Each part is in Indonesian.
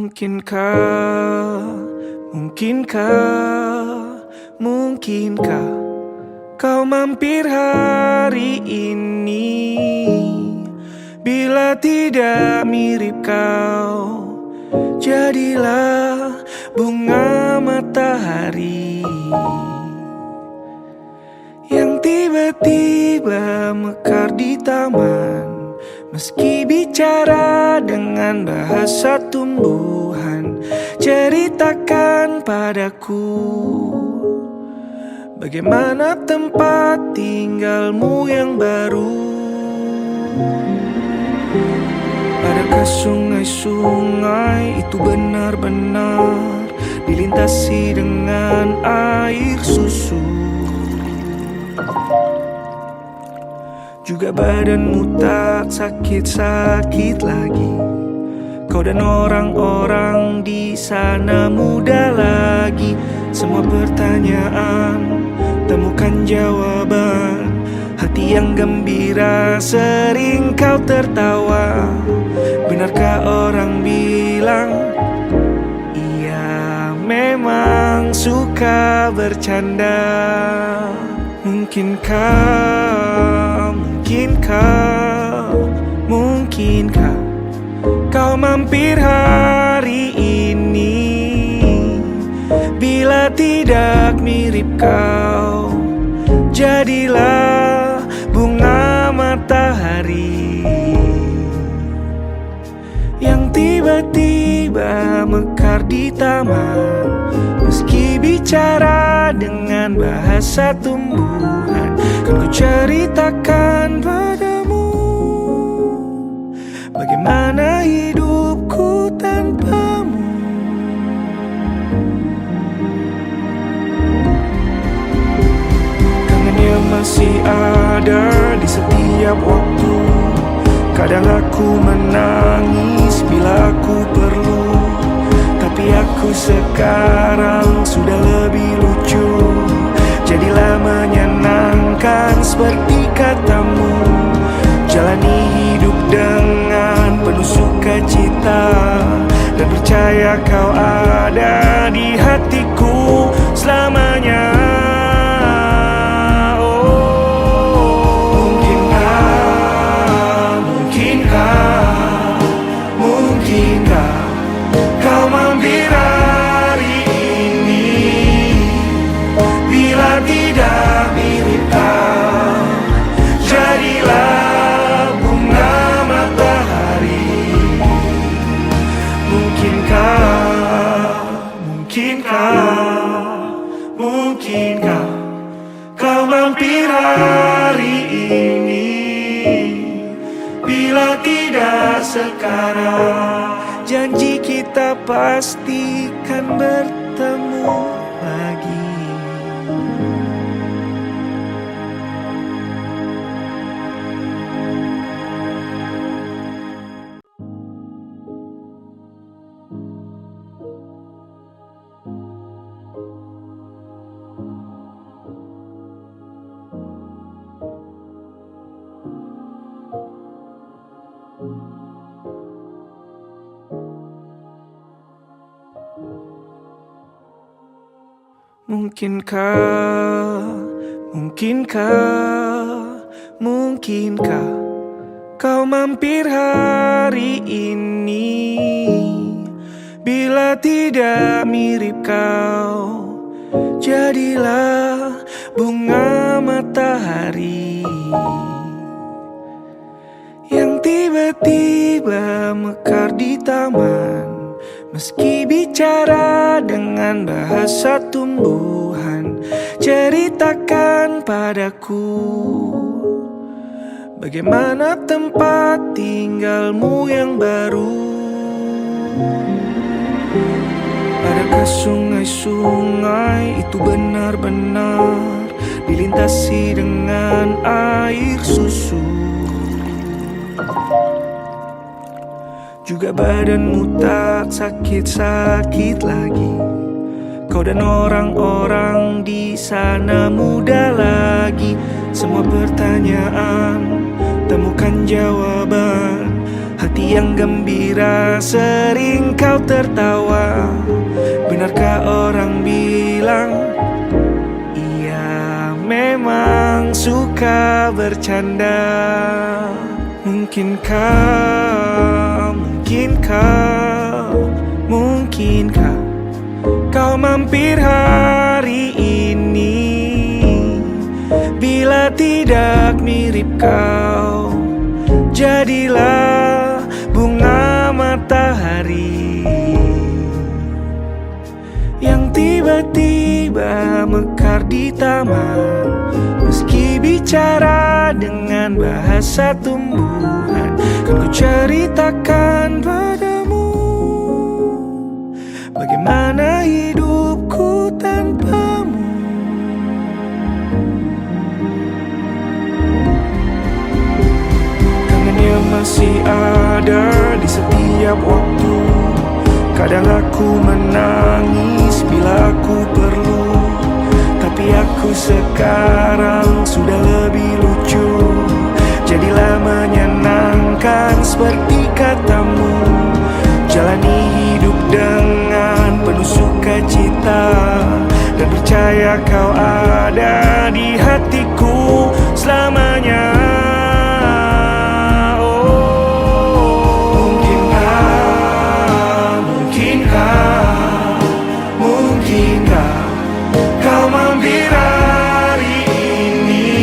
Mungkinkah, mungkinkah, mungkinkah kau mampir hari ini? Bila tidak mirip kau, jadilah bunga matahari yang tiba-tiba mekar di taman. Meski bicara dengan bahasa tumbuhan, ceritakan padaku bagaimana tempat tinggalmu yang baru. Adakah sungai-sungai itu benar-benar dilintasi dengan air susu? Juga badanmu tak sakit-sakit lagi. Kau dan orang-orang di sana muda lagi. Semua pertanyaan temukan jawaban. Hati yang gembira sering kau tertawa. Benarkah orang bilang ia memang suka bercanda? Mungkinkah, mungkinkah, mungkinkah kau mampir hari ini? Bila tidak mirip kau, jadilah bunga matahari yang tiba-tiba mekar di taman. Meski bicara dengan bahasa tumbuhan, kan ku ceritakan padamu bagaimana hidupku tanpamu. Kangennya masih ada di setiap waktu. Kadang aku menangis bila aku perlu, tapi aku sekarang sudah lebih lucu. Jadilah menyenangkan seperti katamu. Jalani hidup dengan penuh sukacita, dan percaya kau ada di hatiku selamanya. Mungkinkah kau mampir hari ini? Bila tidak sekarang, janji kita pastikan bertemu lagi. Mungkinkah, mungkinkah, mungkinkah kau mampir hari ini? Bila tidak mirip kau, jadilah bunga matahari yang tiba-tiba mekar di taman. Meski bicara dengan bahasa tumbuhan, ceritakan padaku bagaimana tempat tinggalmu yang baru. Adakah sungai-sungai itu benar-benar dilintasi dengan air susu? Juga badanmu tak sakit-sakit lagi. Kau dan orang-orang di sana muda lagi. Semua pertanyaan temukan jawaban. Hati hati yang gembira, sering kau tertawa. Benarkah orang bilang ia memang suka bercanda? Mungkinkah kau mampir hari ini? Bila tidak mirip kau, jadilah bunga matahari yang tiba-tiba mekar di taman. Meski bicara dengan bahasa tumbuhan, kan ku ceritakan padamu bagaimana hidupku tanpamu. Kangennya masih ada di setiap waktu. Kadang aku menangis bila aku perlu, tapi aku sekarang sudah lebih lucu. Jadilah menyenangkan seperti katamu. Jalani hidup dengan penuh sukacita, dan percaya kau ada di hatiku selamanya. Mungkinkah kau mampir hari ini?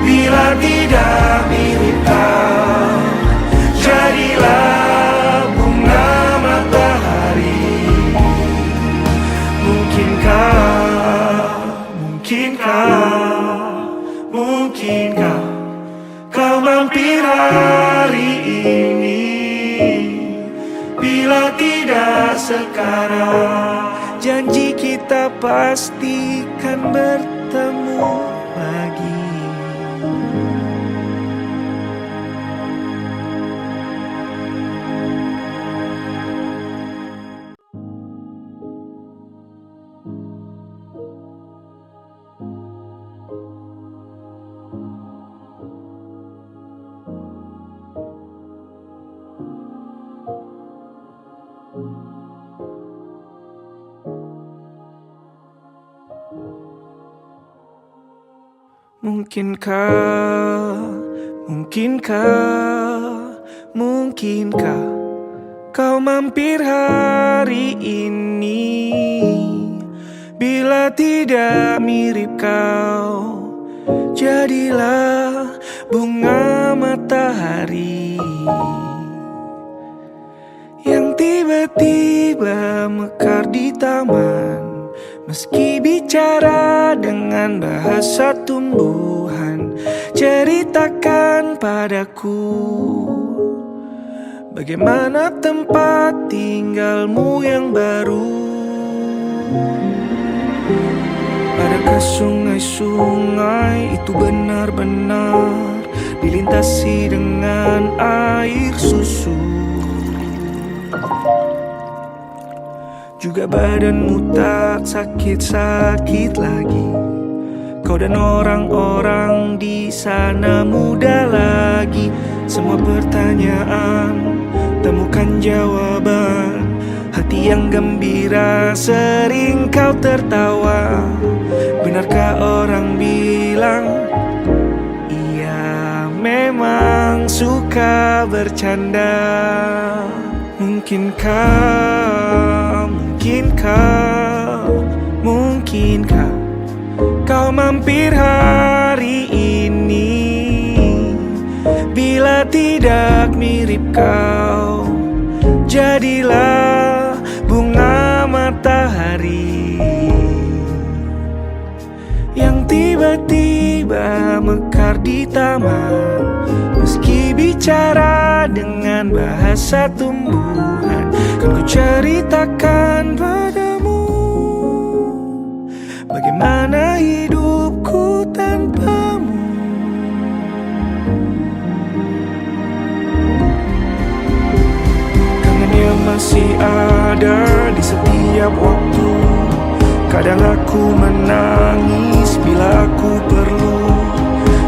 Bila tidak mirip kau, jadilah bunga matahari. Mungkinkah kau mampir hari ini? Bila tidak sekarang, janji kita pastikan bertemu lagi. Mungkinkah kau mampir hari ini? Bila tidak mirip kau, jadilah bunga matahari yang tiba-tiba mekar di taman. Meski bicara dengan bahasa tumbuhan, ceritakan padaku bagaimana tempat tinggalmu yang baru. Adakah sungai-sungai itu benar-benar dilintasi dengan air susu? Juga badanmu tak sakit-sakit lagi. Kau dan orang-orang di sana muda lagi. Semua pertanyaan temukan jawaban. Hati yang gembira, sering kau tertawa. Benarkah orang bilang ia memang suka bercanda? Mungkinkah kau mampir hari ini? Bila tidak mirip kau, jadilah bunga matahari yang tiba-tiba mekar di taman. Meski bicara dengan bahasa tumbuhan, kan ku ceritakan padamu bagaimana hidupku tanpamu. Kangennya masih ada di setiap waktu. Kadang aku menangis bila aku perlu,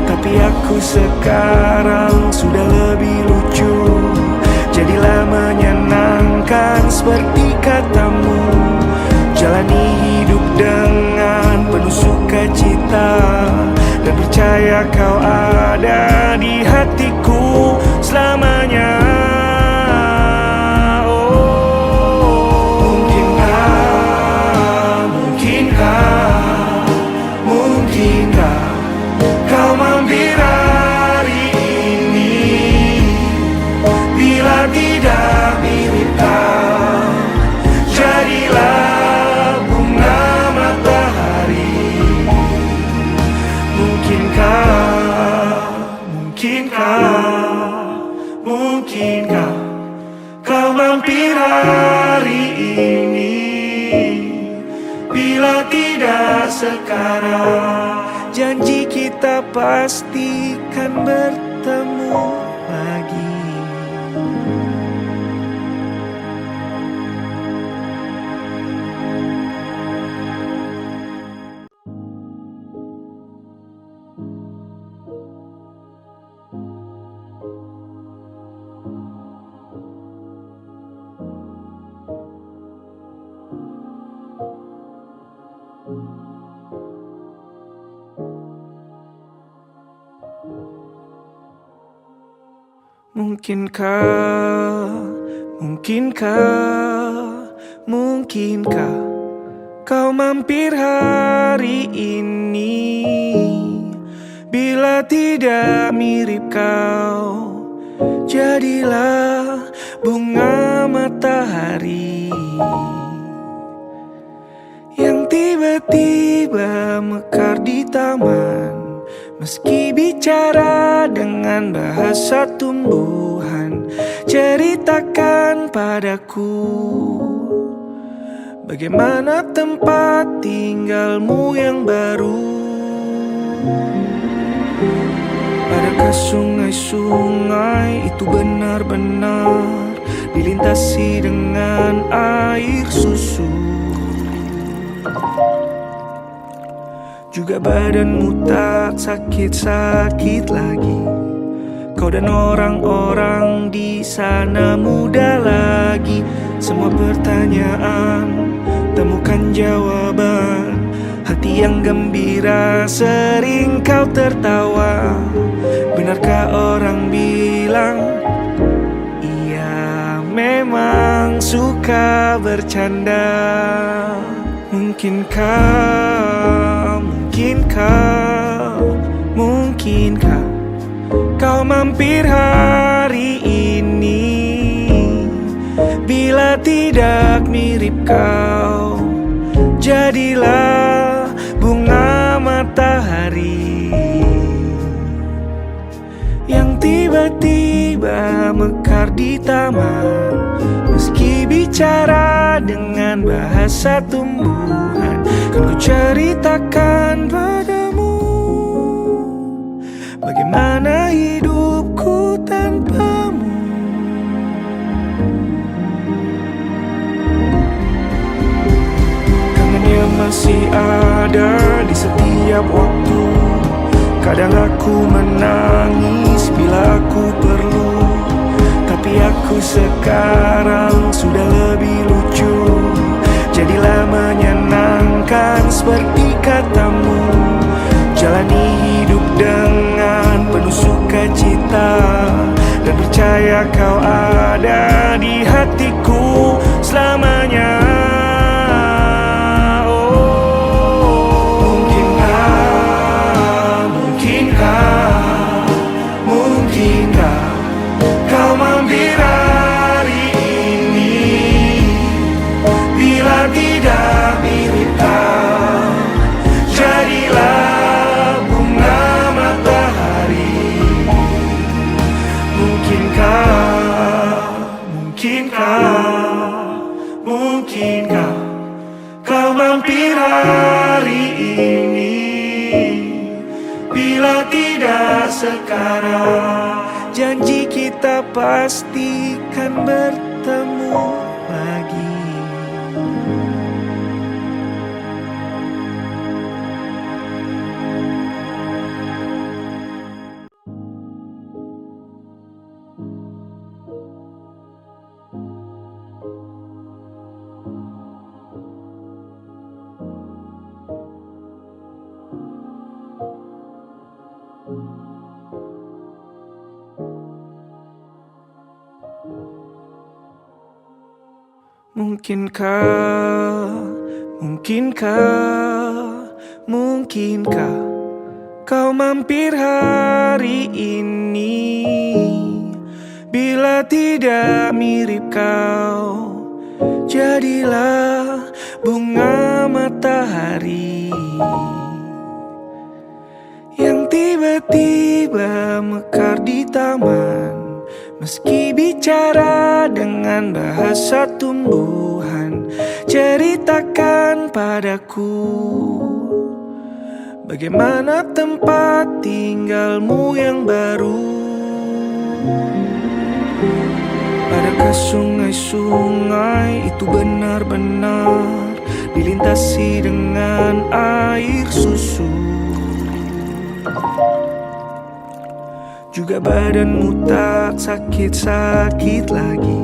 tapi aku sekarang sudah lebih lucu. seperti katamu. Jalani hidup dengan penuh sukacita, dan percaya kau ada di hatiku selamanya. Mungkinkah kau mampir hari ini? Bila tidak mirip kau, jadilah bunga matahari. Mungkinkah kau mampir hari ini? Bila tidak sekarang, janji kita pastikan bertemu lagi. Mungkinkah kau mampir hari ini? Bila tidak mirip kau, jadilah bunga matahari yang tiba-tiba mekar di taman. Meski bicara dengan bahasa tumbuhan, ceritakan padaku bagaimana tempat tinggalmu yang baru. Adakah sungai-sungai itu benar-benar dilintasi dengan air susu? Juga badanmu tak sakit-sakit lagi. Kau dan orang-orang di sana muda lagi. Semua pertanyaan temukan jawaban. Hati yang gembira sering kau tertawa. Benarkah orang bilang ia memang suka bercanda? Mungkinkah kau mampir hari ini? Bila tidak mirip kau, jadilah bunga matahari yang tiba-tiba mekar di taman. Meski bicara dengan bahasa tumbuhan, kan ku ceritakan padamu bagaimana hidupku tanpamu. Kangennya masih ada di setiap waktu. Kadang aku menangis bila aku perlu, tapi aku sekarang sudah lebih lucu. Jadilah menyenangkan seperti katamu. Jalani hidup dengan penuh sukacita, dan percaya kau ada di hatiku selamanya. Mungkinkah kau mampir hari ini? Bila tidak mirip kau, jadilah bunga matahari. Mungkinkah kau mampir hari ini? Bila tidak sekarang, janji kita pastikan bertemu lagi. Mungkinkah, mungkinkah kau mampir hari ini? Bila tidak mirip kau, jadilah bunga matahari yang tiba-tiba mekar di taman. Meski bicara dengan bahasa tumbuhan, ceritakan padaku bagaimana tempat tinggalmu yang baru. Adakah sungai-sungai itu benar-benar dilintasi dengan air susu? Juga badanmu tak sakit-sakit lagi.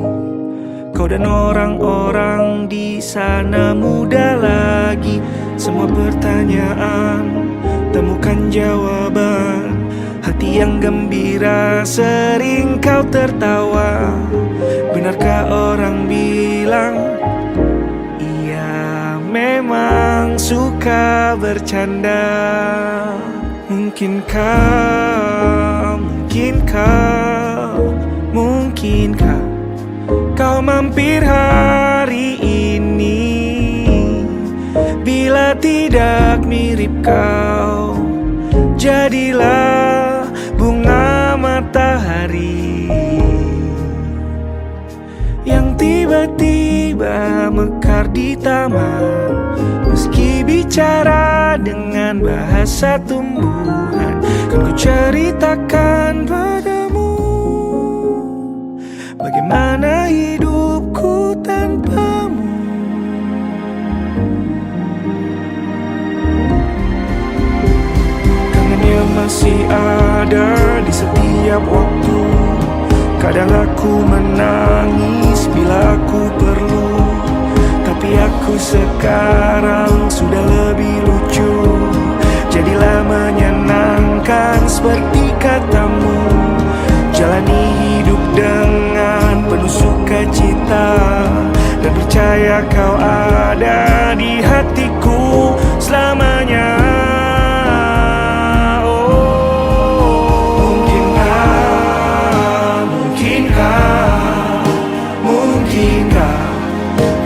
Kau dan orang-orang di sana muda lagi. Semua pertanyaan temukan jawaban. Hati yang gembira sering kau tertawa. Benarkah orang bilang ia memang suka bercanda? Mungkinkah kau mampir hari ini? Bila tidak mirip kau, jadilah bunga matahari yang tiba-tiba mekar di taman. Meski bicara dengan bahasa tumbuhan, kan ku ceritakan padamu bagaimana hidupku tanpamu. Kangennya masih ada di setiap waktu. Kadang aku menangis bila aku perlu, tapi aku sekarang sudah lebih lucu. Jadilah menyenangkan seperti katamu. Jalani hidup dengan penuh sukacita, dan percaya kau ada di hatiku selamanya. Mungkinkah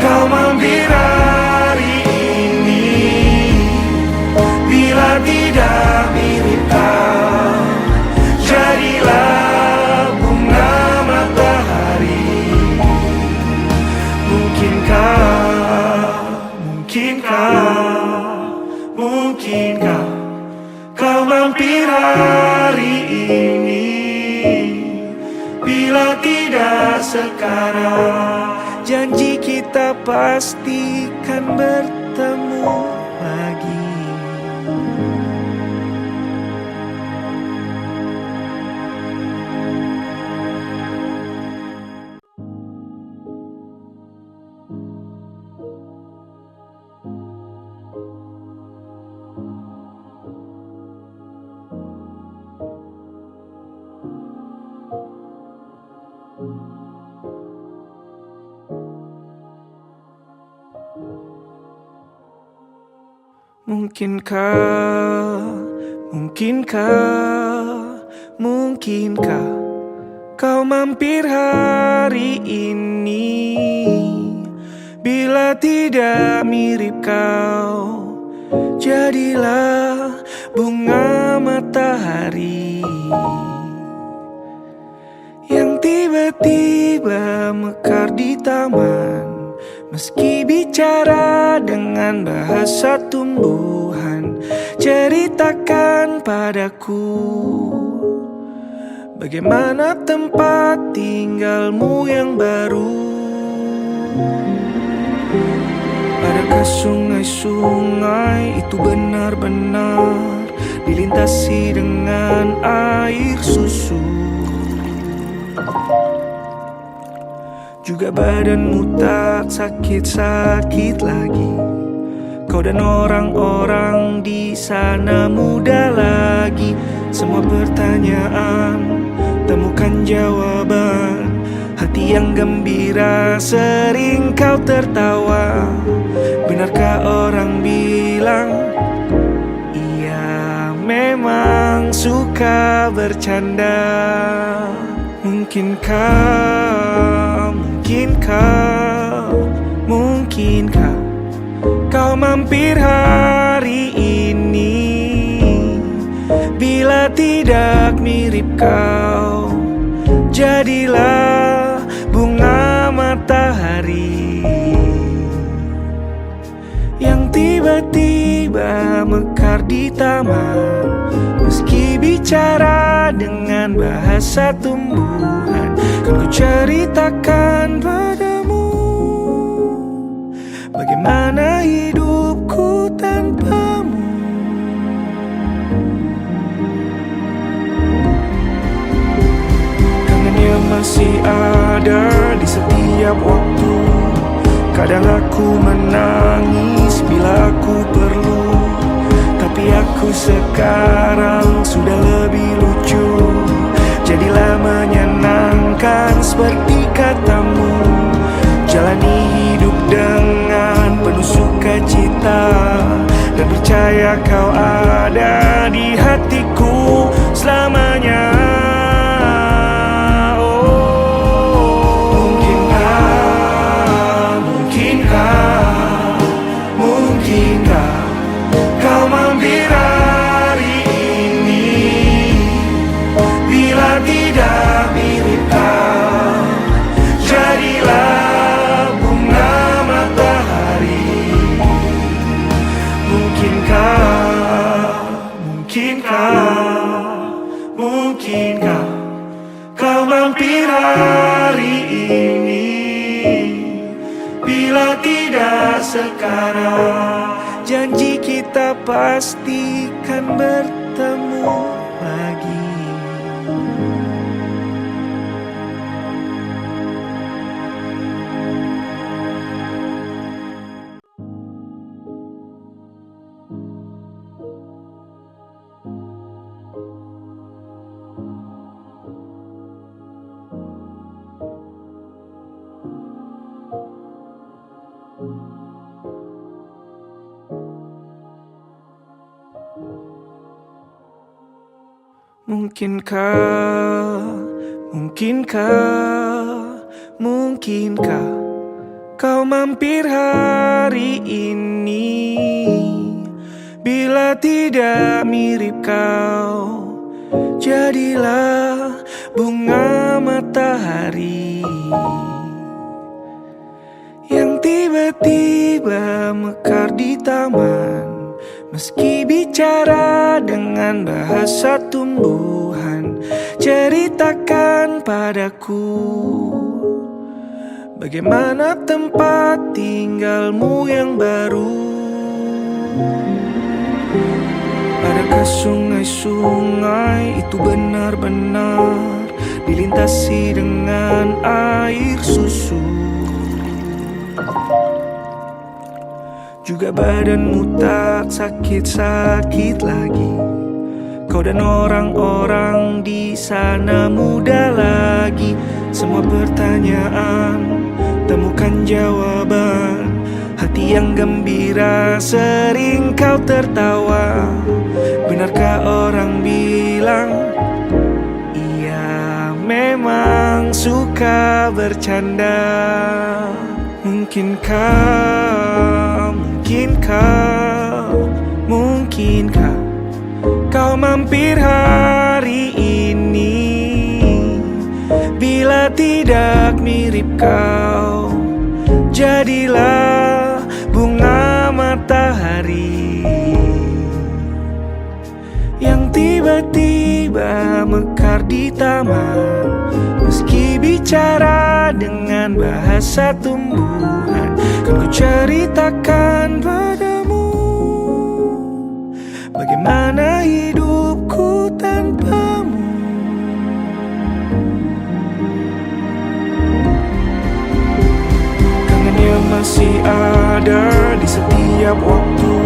kau mampir hari ini? Bila tidak mirip kau, jadilah bunga matahari. Mungkinkah kau mampir hari ini? Bila tidak sekarang, janji kita pasti kan bertemu lagi. Mungkinkah kau mampir hari ini? Bila tidak mirip kau, jadilah bunga matahari yang tiba-tiba mekar di taman. Meski bicara dengan bahasa tumbuhan, ceritakan padaku bagaimana tempat tinggalmu yang baru. Adakah sungai-sungai itu benar-benar dilintasi dengan air susu? Juga badanmu tak sakit-sakit lagi. Kau dan orang-orang di sana muda lagi. semua pertanyaan, temukan jawaban. Hati yang gembira sering kau tertawa. Benarkah orang bilang ia memang suka bercanda? Mungkinkah kau mampir hari ini? Bila tidak mirip kau, jadilah bunga matahari yang tiba-tiba mekar di taman. Meski bicara dengan bahasa tumbuhan, kan ku ceritakan padamu bagaimana hidupku tanpamu. Kangennya masih ada di setiap waktu. Kadang aku menangis bila aku perlu, tapi aku sekarang sudah lebih lucu. Jadilah menyenangkan seperti katamu. Jalani hidup dengan penuh sukacita, dan percaya kau ada di hatiku selamanya. Mungkinkah kau mampir hari ini? Bila tidak mirip kau, jadilah bunga matahari. Mungkinkah kau mampir hari ini? Bila tidak sekarang, janji kita pastikan bertemu lagi. Mungkinkah kau mampir hari ini? Bila tidak mirip kau, jadilah bunga matahari yang tiba-tiba mekar di taman. Meski bicara dengan bahasa tumbuhan, ceritakan padaku bagaimana tempat tinggalmu yang baru. Adakah sungai-sungai itu benar-benar dilintasi dengan air susu? Juga badanmu tak sakit-sakit lagi. Kau dan orang-orang di sana muda lagi. Semua pertanyaan, temukan jawaban. Hati yang gembira sering kau tertawa. Benarkah orang bilang ia memang suka bercanda? Mungkinkah kau mampir hari ini? Bila tidak mirip kau, jadilah bunga matahari yang tiba-tiba mekar di taman. Meski bicara dengan bahasa tumbuhan, kan ku ceritakan padamu bagaimana hidupku tanpamu. Kangennya masih ada di setiap waktu.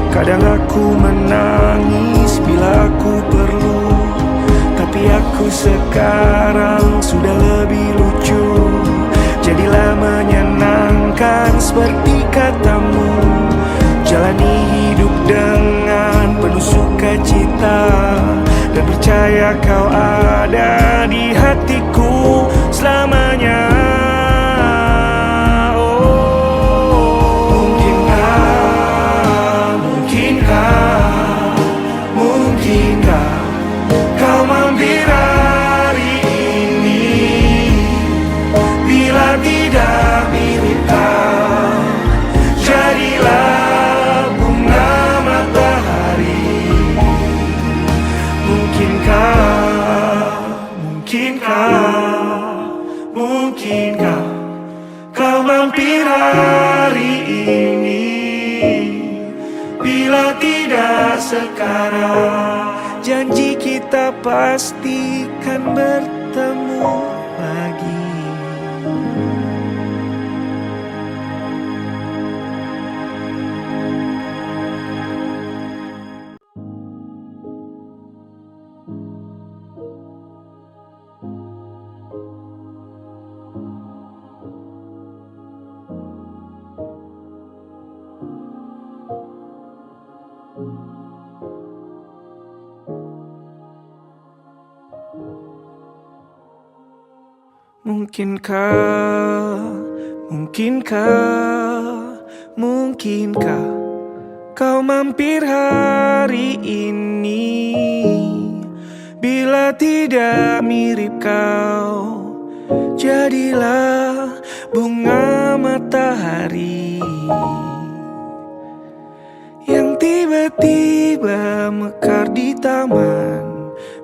Kadang aku menangis bila aku perlu. Tapi aku sekarang sudah lebih lucu. Jadilah menyenangkan seperti katamu. Jalani hidup dengan penuh sukacita, dan percaya kau ada di hatiku selamanya. Mungkinkah kau mampir hari ini? Bila tidak mirip kau, jadilah bunga matahari. Mungkinkah kau mampir hari ini? Bila tidak sekarang, janji kita pastikan bertemu lagi. Mungkinkah kau mampir hari ini? Bila tidak mirip kau, jadilah bunga matahari yang tiba-tiba mekar di taman.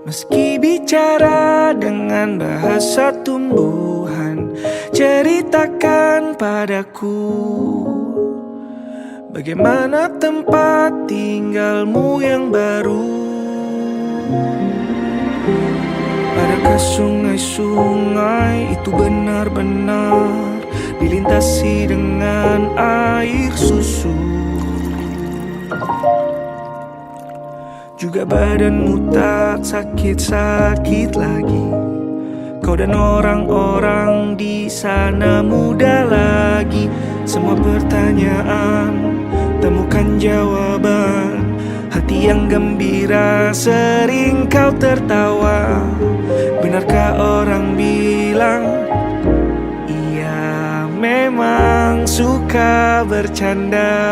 Meski bicara dengan bahasa tumbuhan, ceritakan padaku bagaimana tempat tinggalmu yang baru. Adakah sungai-sungai itu benar-benar dilintasi dengan air susu? Juga badanmu tak sakit-sakit lagi. Kau dan orang-orang di sana muda lagi. Semua pertanyaan temukan jawaban. Hati yang gembira sering kau tertawa. Benarkah orang bilang ia memang suka bercanda?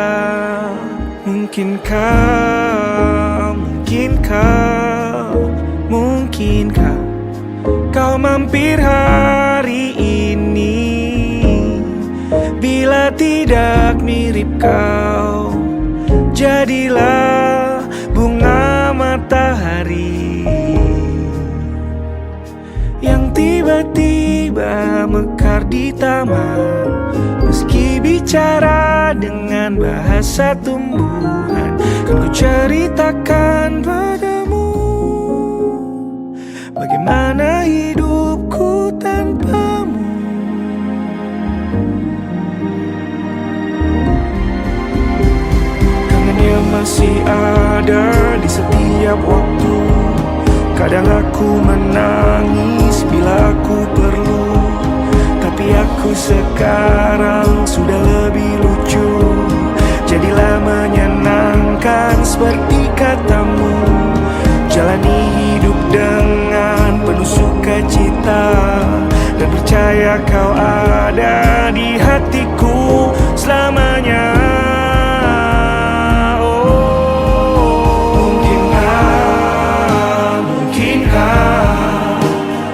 Mungkinkah kau mampir hari ini? Bila tidak mirip kau, jadilah bunga matahari yang tiba-tiba mekar di taman. Meski bicara dengan bahasa tumbuhan, kan ku ceritakan padamu bagaimana hidupku tanpamu. Kangennya masih ada di setiap waktu. Kadang aku menangis bila aku perlu. Tapi aku sekarang sudah lebih lucu. Jadilah menyenangkan seperti katamu. Jalani hidup dengan penuh sukacita, dan percaya kau ada di hatiku selamanya.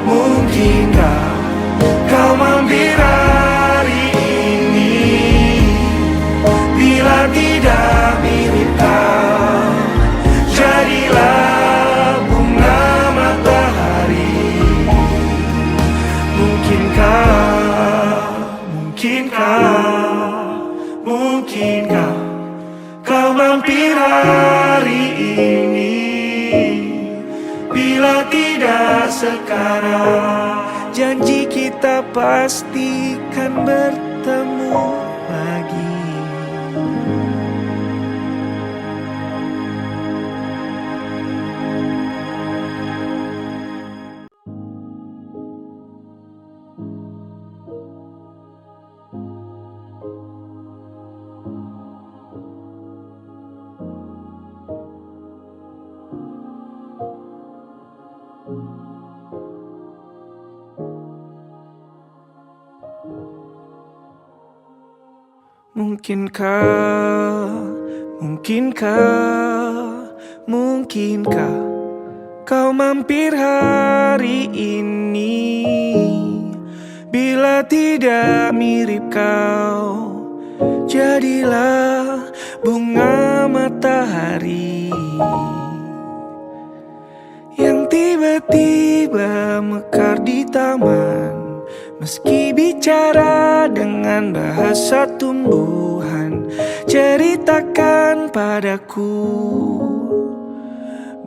Mungkinkah kau mampir hari ini? Bila tidak mirip kau, jadilah bunga matahari. Mungkinkah kau mampir hari ini? Bila tidak sekarang, janji kita pastikan bertemu lagi. Mungkinkah, mungkinkah kau mampir hari ini? Bila tidak mirip kau, jadilah bunga matahari yang tiba-tiba mekar di taman. Meski bicara dengan bahasa tumbuhan, ceritakan padaku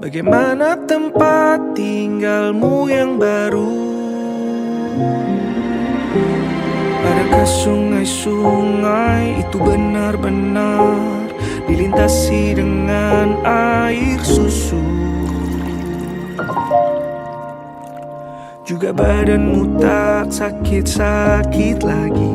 bagaimana tempat tinggalmu yang baru. Adakah sungai-sungai itu benar-benar dilintasi dengan air susu? Juga badanmu tak sakit-sakit lagi.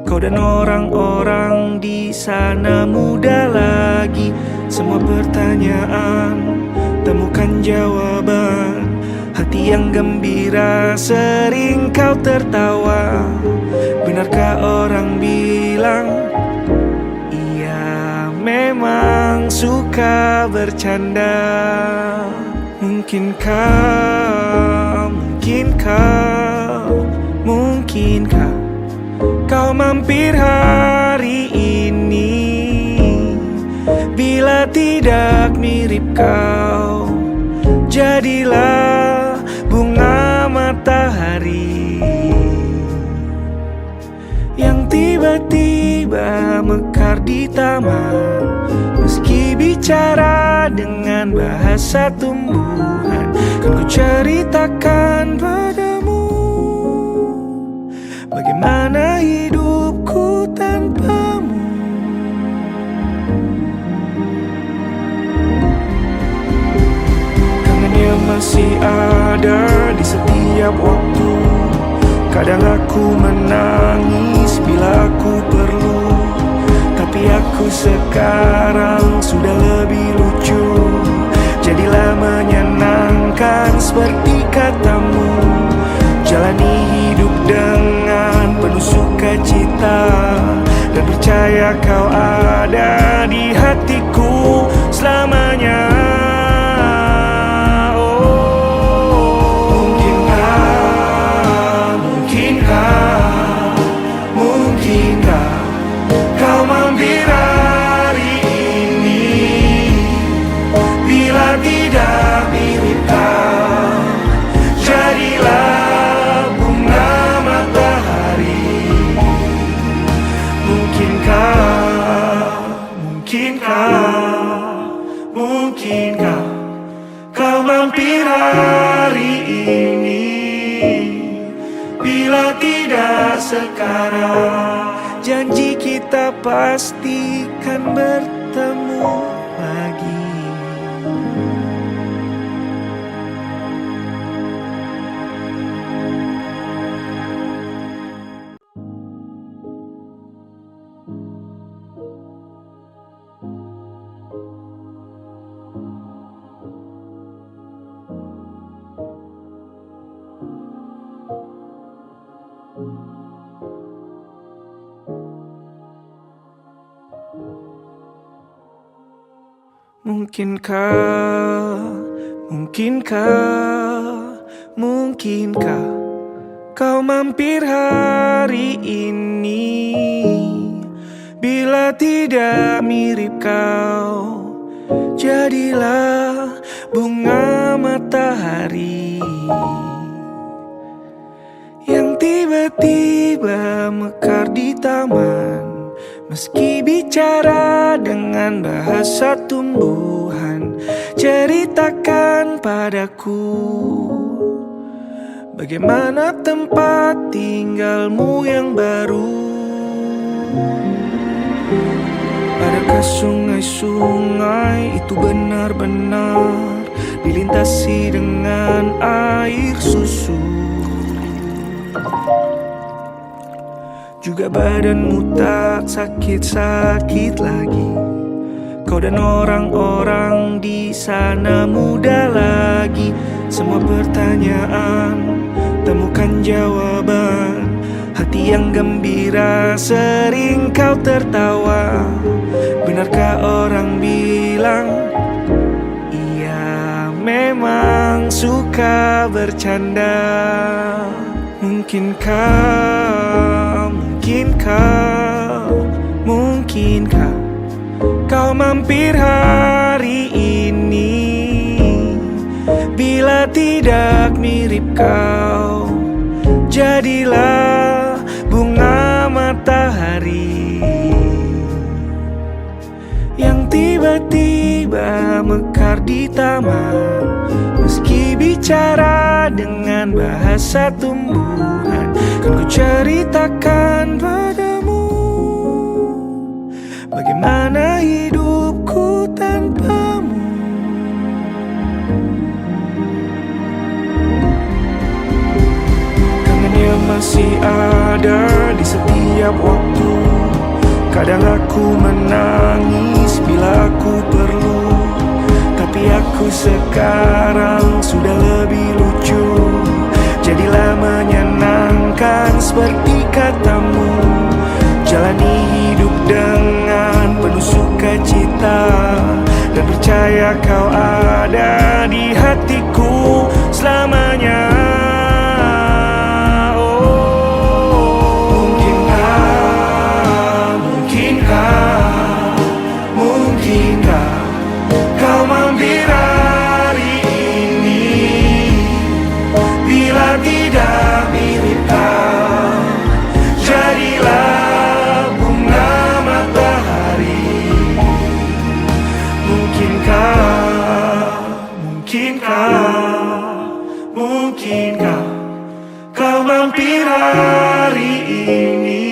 Kau dan orang-orang di sana muda lagi. Semua pertanyaan temukan jawaban. Hati yang gembira sering kau tertawa. Benarkah orang bilang ia memang suka bercanda? Mungkinkah kau mampir hari ini? Bila tidak mirip kau, jadilah bunga matahari yang tiba-tiba mekar di taman. Meski bicara dengan bahasa tumbuhan, kan ku ceritakan padamu bagaimana hidupku tanpamu. Kangennya masih ada di setiap waktu. Kadang aku menangis bila aku perlu, tapi aku sekarang sudah lebih lucu. Jadilah menyenangkan seperti katamu. Jalani hidup dengan penuh sukacita, dan percaya kau ada di hatiku selamanya. Mungkinkah kau mampir hari ini? Bila tidak mirip kau, jadilah bunga matahari. Mungkinkah kau mampir hari ini? Bila tidak sekarang, janji kita pastikan bertemu lagi. Mungkinkah kau mampir hari ini? Bila tidak mirip kau, jadilah bunga matahari yang tiba-tiba mekar di taman. Meski bicara dengan bahasa tumbuhan, ceritakan padaku bagaimana tempat tinggalmu yang baru. Adakah sungai-sungai itu benar-benar dilintasi dengan air susu? Juga badanmu tak sakit-sakit lagi. Kau dan orang-orang di sana muda lagi. Semua pertanyaan temukan jawaban. hati yang gembira, sering kau tertawa. Benarkah orang bilang ia memang suka bercanda? Mungkinkah kau mampir hari ini? Bila tidak mirip kau, jadilah bunga matahari yang tiba-tiba mekar di taman. Meski bicara dengan bahasa tumbuhan, kan ku ceritakan padamu bagaimana hidupku tanpamu. Kangennya masih ada di setiap waktu. Kadang aku menangis bila aku perlu, tapi aku sekarang sudah lebih lucu. Jadilah menyenangkan seperti katamu, jalani hidup dengan penuh sukacita, dan percaya kau ada di hatiku selamanya. Mungkinkah kau mampir hari ini? Bila tidak mirip kau, jadilah bunga matahari. Mungkinkah kau mampir hari ini?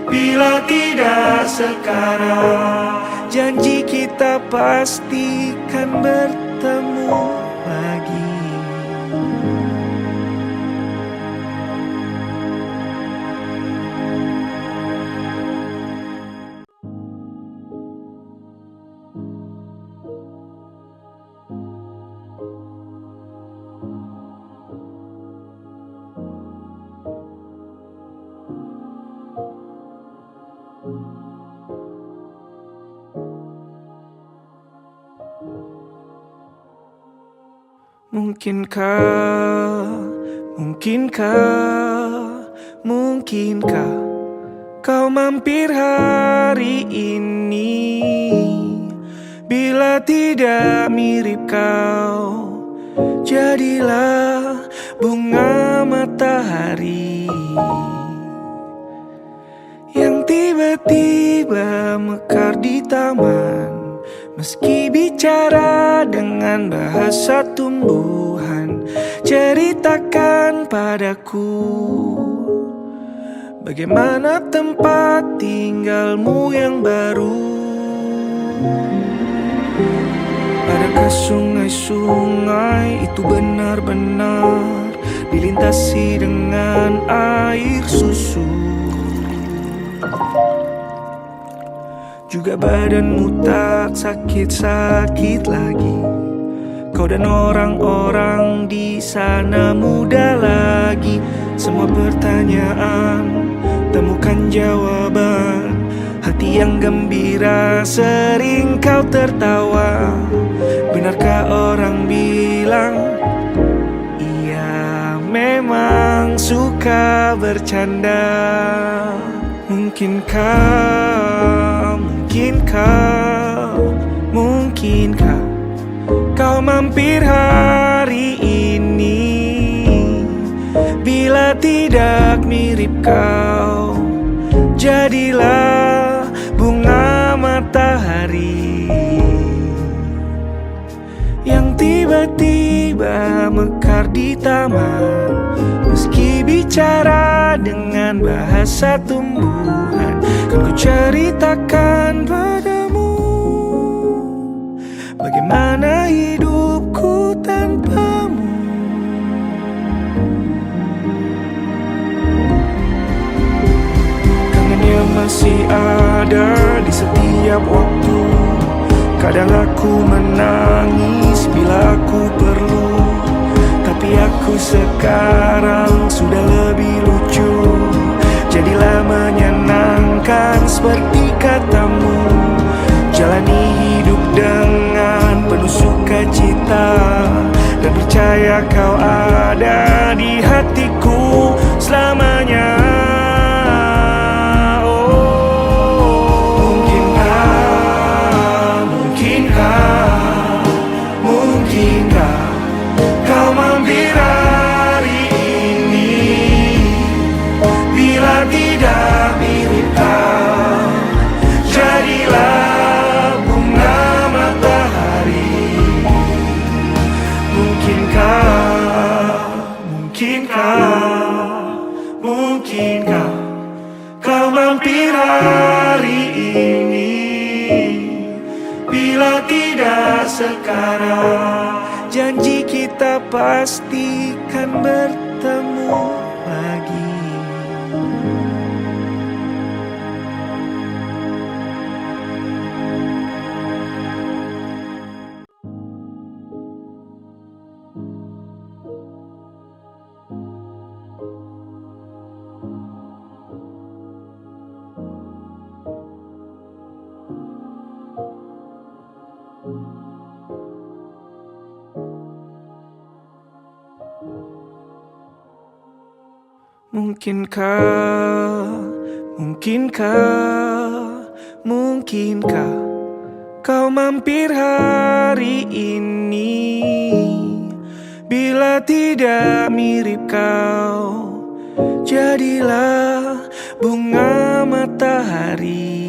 Bila tidak sekarang, janji kita pastikan bertemu lagi. Mungkinkah kau mampir hari ini? Bila tidak mirip kau, jadilah bunga matahari yang tiba-tiba mekar di taman. Meski bicara dengan bahasa tumbuhan, ceritakan padaku bagaimana tempat tinggalmu yang baru. Adakah sungai-sungai itu benar-benar dilintasi dengan air susu? Juga badanmu tak sakit-sakit lagi. Kau dan orang-orang di sana muda lagi. Semua pertanyaan temukan jawaban. Hati yang gembira, sering kau tertawa. Benarkah orang bilang ia memang suka bercanda? Mungkinkah kau mampir hari ini? Bila tidak mirip kau, jadilah bunga matahari yang tiba-tiba mekar di taman. Meski bicara dengan bahasa tumbuhan, kan ku ceritakan padamu bagaimana hidupku tanpamu. Kangennya masih ada di setiap waktu. Kadang aku menangis bila aku perlu, tapi aku sekarang sudah lebih lucu. Jadilah menyenangkan seperti katamu. Jalani hidup dengan penuh sukacita, dan percaya kau ada di hatiku selamanya. Mungkinkah kau mampir hari ini? Bila tidak mirip kau, jadilah bunga matahari. Mungkinkah kau mampir hari ini? Bila tidak sekarang, janji kita pastikan bertemu lagi. Mungkinkah kau mampir hari ini? Bila tidak mirip kau, jadilah bunga matahari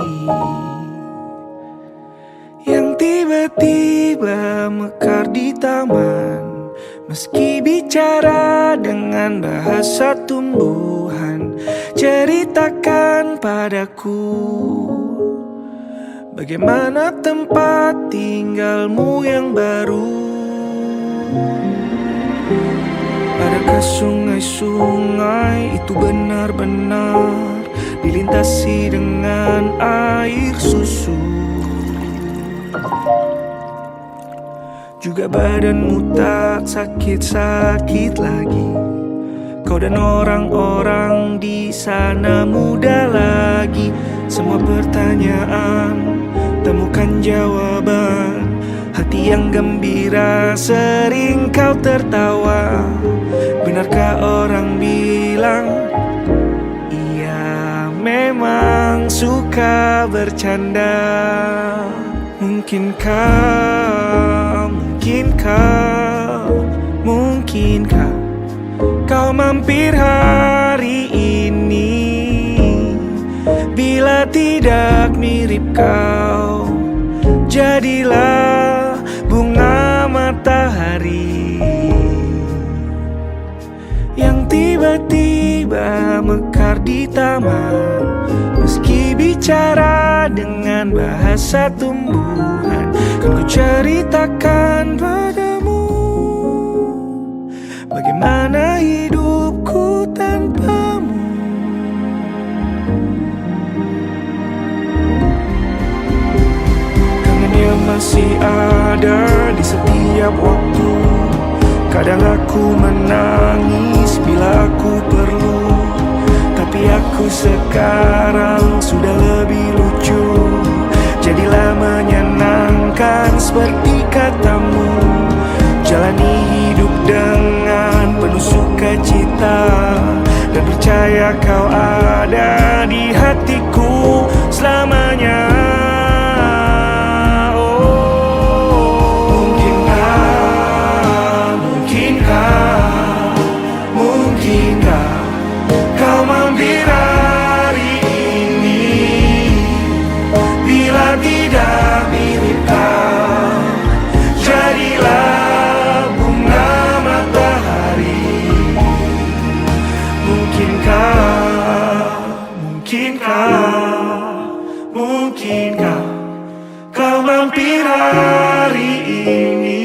yang tiba-tiba mekar di taman. Meski bicara dengan bahasa tumbuhan, ceritakan padaku bagaimana tempat tinggalmu yang baru. Adakah sungai-sungai itu benar-benar dilintasi dengan air susu? Juga badanmu tak sakit-sakit lagi. Kau dan orang-orang di sana muda lagi. Semua pertanyaan temukan jawaban. Hati yang gembira sering kau tertawa. Benarkah orang bilang ia memang suka bercanda? Mungkinkah kau mampir hari ini? Bila tidak mirip kau, jadilah bunga matahari yang tiba-tiba mekar di taman. Meski bicara dengan bahasa tumbuhan, kan ku ceritakan padamu bagaimana hidupku tanpamu. Kangennya masih ada di setiap waktu. Kadang aku menangis bila aku perlu, tapi aku sekarang sudah lebih lucu. Jadilah menyenangkan seperti katamu. Jalani hidup dengan penuh sukacita, dan percaya kau ada di hatiku selamanya. Mungkinkah kau mampir hari ini? Bila tidak mirip kau, jadilah bunga matahari. Mungkinkah kau mampir hari ini?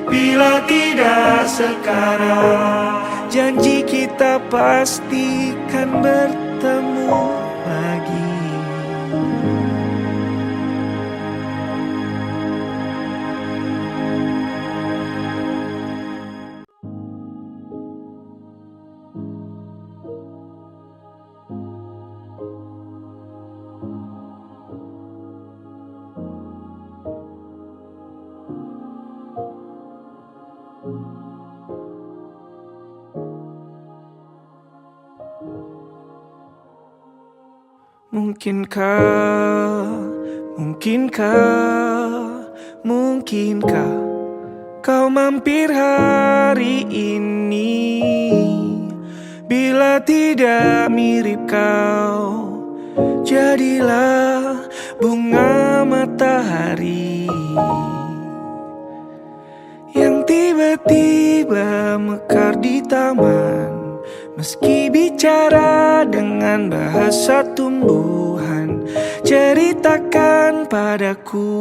Bila tidak sekarang, janji kita pastikan bertemu lagi. Mungkinkah, mungkinkah kau mampir hari ini? Bila tidak mirip kau, jadilah bunga matahari yang tiba-tiba mekar di taman. Meski bicara dengan bahasa tumbuhan, ceritakan padaku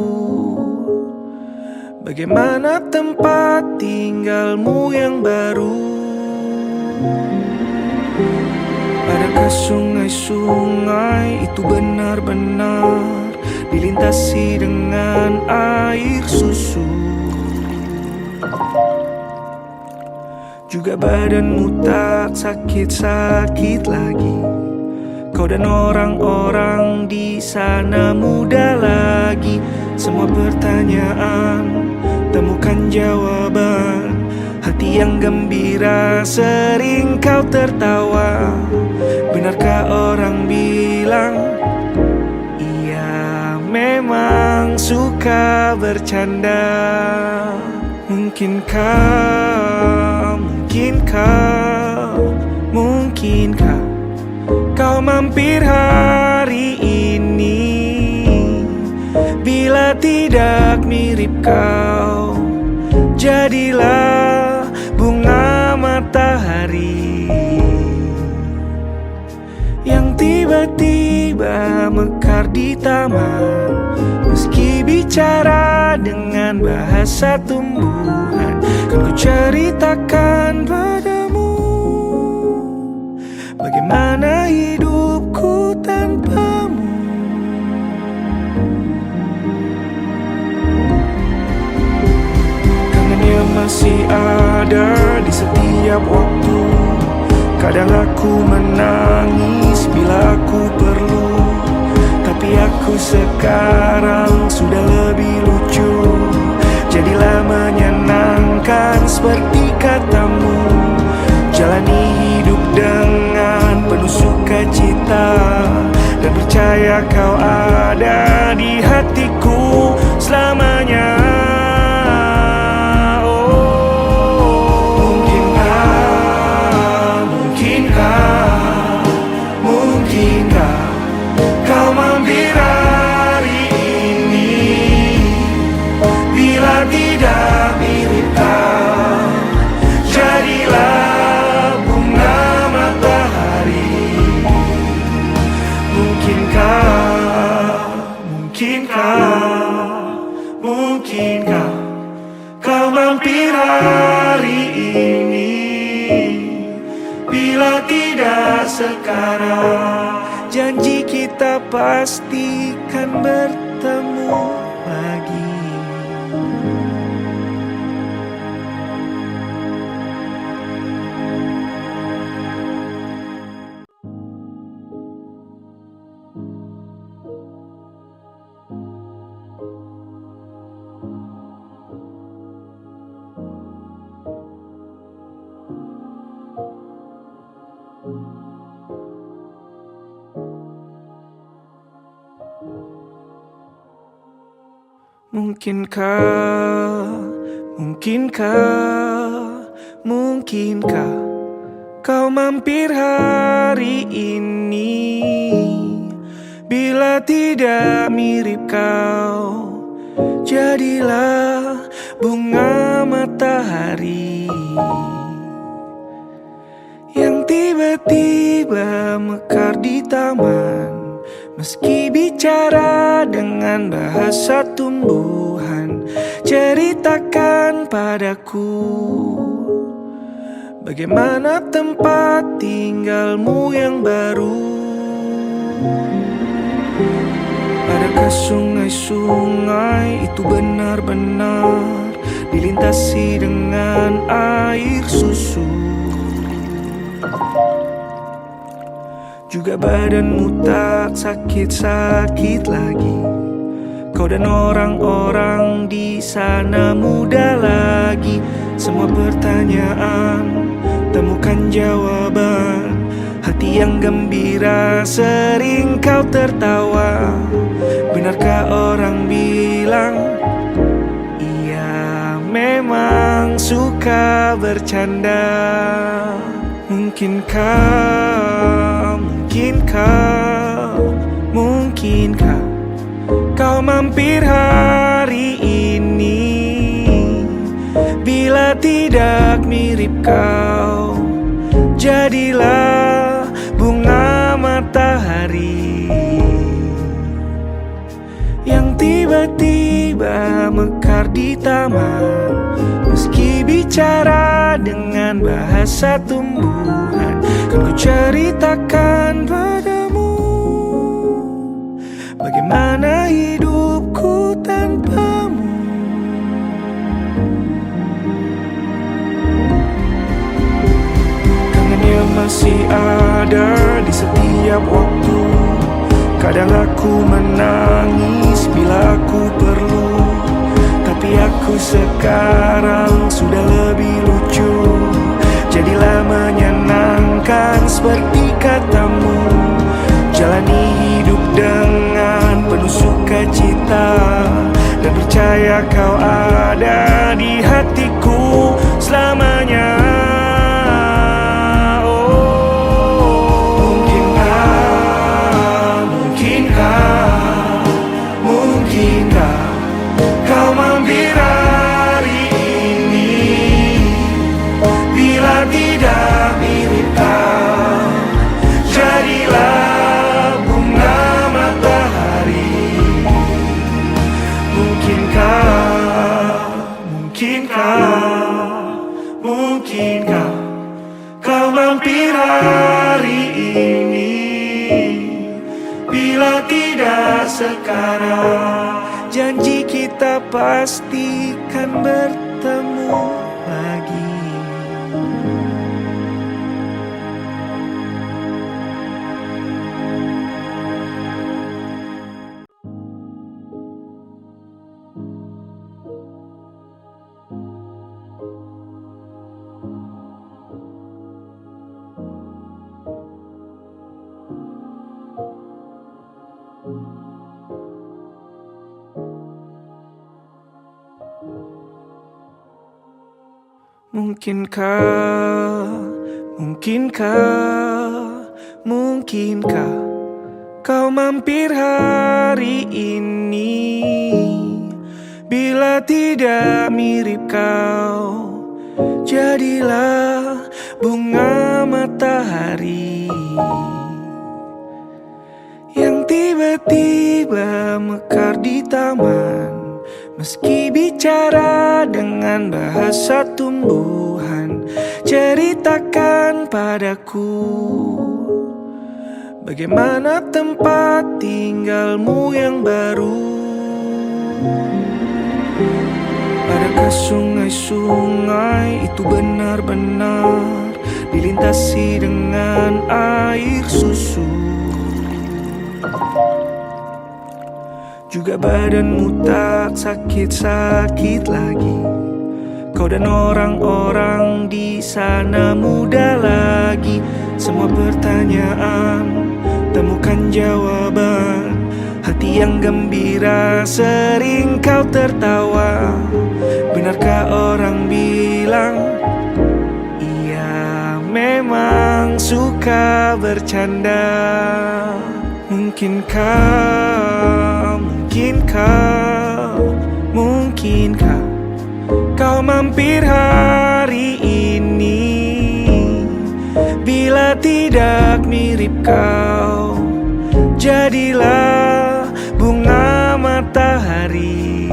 bagaimana tempat tinggalmu yang baru. Adakah sungai-sungai itu benar-benar dilintasi dengan air susu? Juga badanmu tak sakit-sakit lagi. Kau dan orang-orang di sana muda lagi. Semua pertanyaan temukan jawaban. Hati yang gembira sering kau tertawa. Benarkah orang bilang ia memang suka bercanda? Mungkinkah kau mampir hari ini? Bila tidak mirip kau, jadilah bunga matahari yang tiba-tiba mekar di taman. Meski bicara dengan bahasa tumbuhan, kan ku ceritakan padamu bagaimana hidupku tanpamu. Kangennya masih ada di setiap waktu. Kadang aku menangis bila aku perlu, tapi aku sekarang sudah lebih lucu. Jadilah menyenangkan seperti katamu. Jalani hidup dengan penuh sukacita, dan percaya kau ada di hatiku selamanya. Mungkinkah kau mampir hari ini? Bila tidak mirip kau, jadilah bunga matahari. Mungkinkah kau mampir hari ini? Bila tidak sekarang, janji kita pastikan bertemu lagi. Mungkinkah kau mampir hari ini? Bila tidak mirip kau, jadilah bunga matahari yang tiba-tiba mekar di taman. Meski bicara dengan bahasa tumbuhan, ceritakan padaku bagaimana tempat tinggalmu yang baru. Adakah sungai-sungai itu benar-benar dilintasi dengan air susu? Juga badanmu tak sakit-sakit lagi. Kau dan orang-orang di sana muda lagi. semua pertanyaan, temukan jawaban. Hati yang gembira sering kau tertawa. Benarkah orang bilang ia memang suka bercanda? Mungkinkah kau mampir hari ini? Bila tidak mirip kau, jadilah bunga matahari yang tiba-tiba mekar di taman. Meski bicara dengan bahasa tumbuhan, kan ku ceritakan padamu bagaimana hidupku tanpamu. Kangennya masih ada di setiap waktu. Kadang aku menangis bila aku perlu, tapi aku sekarang sudah lebih lucu. Jadilah menyenangkan seperti katamu. Jalani hidup dengan penuh sukacita, dan percaya kau ada di hatiku selamanya. Mungkinkah kau mampir hari ini? Bila tidak mirip kau, jadilah bunga matahari. Mungkinkah kau mampir hari ini? Bila tidak sekarang, janji kita pastikan bertemu lagi. Mungkinkah kau mampir hari ini? Bila tidak mirip kau, jadilah bunga matahari yang tiba-tiba mekar di taman. Meski bicara dengan bahasa tumbuhan, ceritakan padaku bagaimana tempat tinggalmu yang baru. Adakah sungai-sungai itu benar-benar dilintasi dengan air susu? Juga badanmu tak sakit-sakit lagi. Kau dan orang-orang di sana muda lagi. Semua pertanyaan, temukan jawaban. Hati yang gembira sering kau tertawa. Benarkah orang bilang ia memang suka bercanda? Mungkinkah kau mampir hari ini? Bila tidak mirip kau, jadilah bunga matahari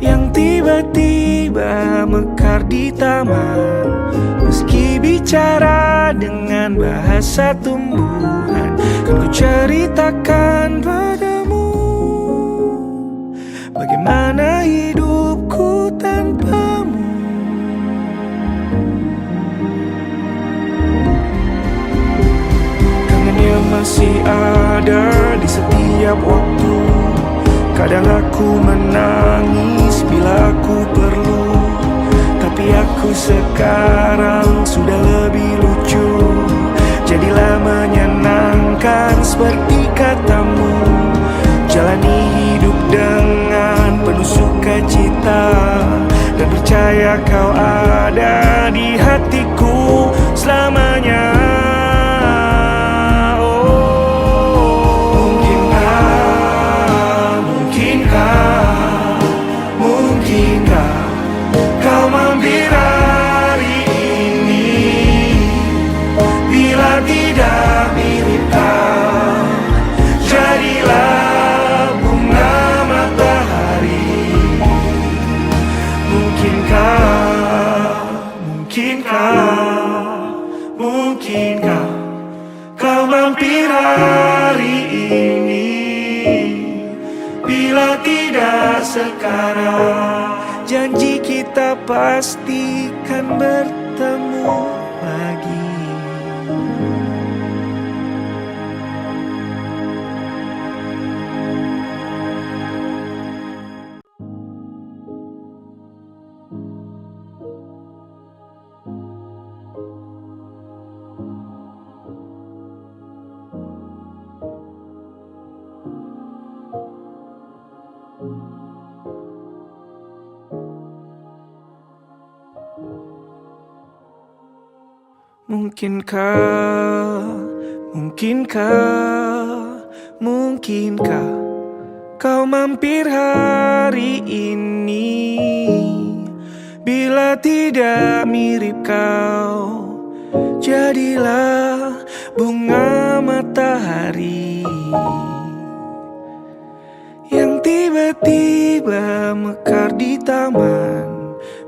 yang tiba-tiba mekar di taman. Meski bicara dengan bahasa tumbuhan, kan ku ceritakan padamu bagaimana hidupku tanpamu. Kangennya masih ada di setiap waktu. Kadang aku menangis bila aku perlu, sekarang sudah lebih lucu. Jadilah menyenangkan seperti katamu. Jalani hidup dengan penuh sukacita, dan percaya kau ada di hatiku selamanya. Mungkinkah kau mampir hari ini? Bila tidak mirip kau, jadilah bunga matahari. Mungkinkah kau mampir hari ini? Bila tidak sekarang, janji kita pastikan bertemu lagi. Mungkinkah kau mampir hari ini? Bila tidak mirip kau, jadilah bunga matahari yang tiba-tiba mekar di taman.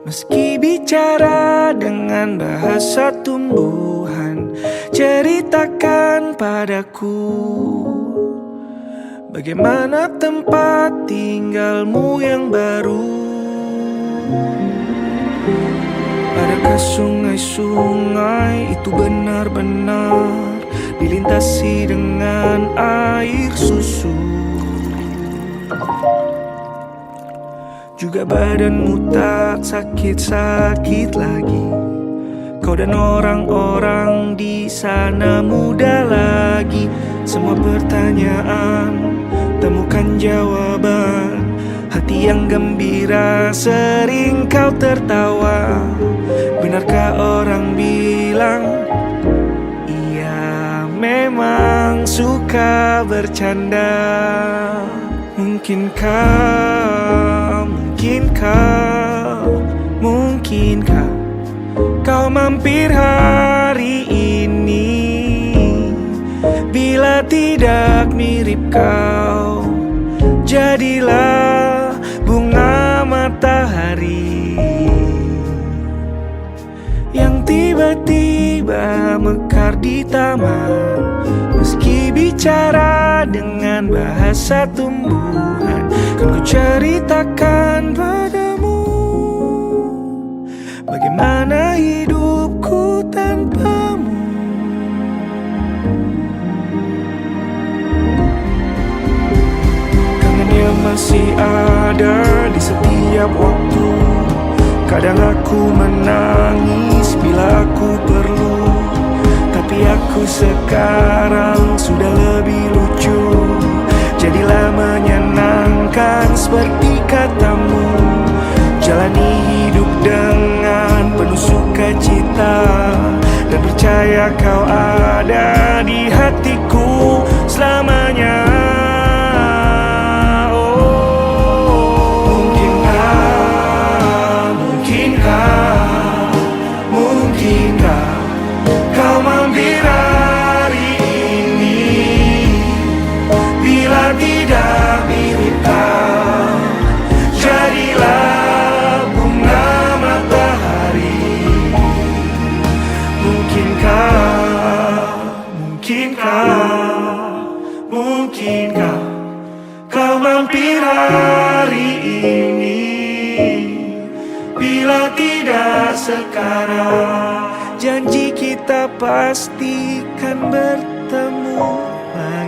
Meski bicara dengan bahasa tumbuhan, ceritakan padaku bagaimana tempat tinggalmu yang baru. Adakah sungai-sungai itu benar-benar dilintasi dengan air susu? Juga badanmu tak sakit-sakit lagi. Kau dan orang-orang di sana muda lagi. Semua pertanyaan temukan jawaban. Hati yang gembira sering kau tertawa. Benarkah orang bilang ia memang suka bercanda? Mungkinkah kau mampir hari ini? Bila tidak mirip kau, jadilah bunga matahari yang tiba-tiba mekar di taman. Meski bicara dengan bahasa tumbuhan, kan ku ceritakan padamu bagaimana hidupku tanpamu. Kangennya masih ada di setiap waktu. Kadang aku menangis bila aku perlu, tapi aku sekarang sudah lebih lucu. Jadilah menyenangkan seperti katamu. Jalani hidup dengan penuh sukacita, dan percaya kau ada di hatiku selamanya. Mungkinkah kau mampir hari ini? Bila tidak mirip kau, jadilah bunga matahari. Mungkinkah kau mampir hari ini? Bila tidak sekarang, janji kita pastikan bertemu lagi.